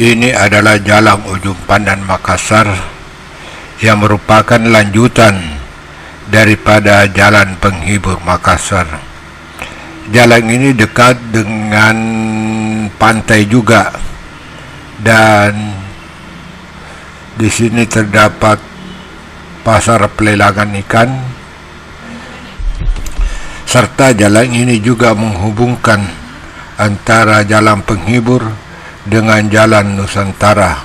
Ini adalah Jalan Ujung Pandan Makassar yang merupakan lanjutan daripada Jalan Penghibur Makassar. Jalan ini dekat dengan pantai juga, dan di sini terdapat pasar pelelangan ikan, serta jalan ini juga menghubungkan antara Jalan Penghibur dengan Jalan Nusantara.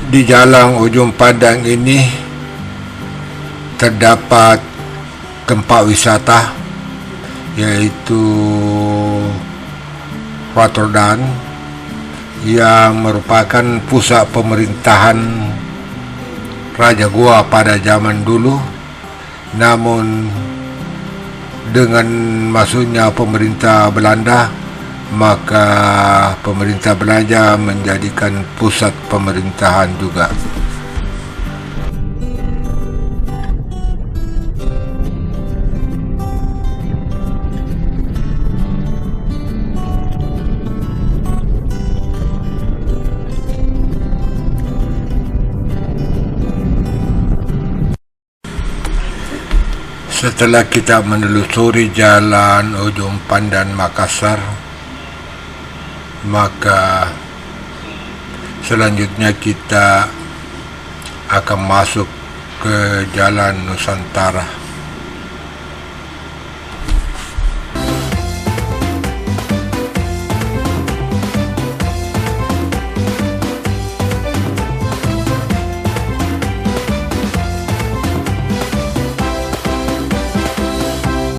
Di Jalan Ujung Pandan ini terdapat tempat wisata, yaitu Rotterdam, yang merupakan pusat pemerintahan Raja Goa pada zaman dulu. Namun dengan masuknya pemerintah Belanda, maka pemerintah Belanda menjadikan pusat pemerintahan juga. Setelah kita menelusuri Jalan Ujung Pandan Makassar, maka selanjutnya kita akan masuk ke Jalan Nusantara.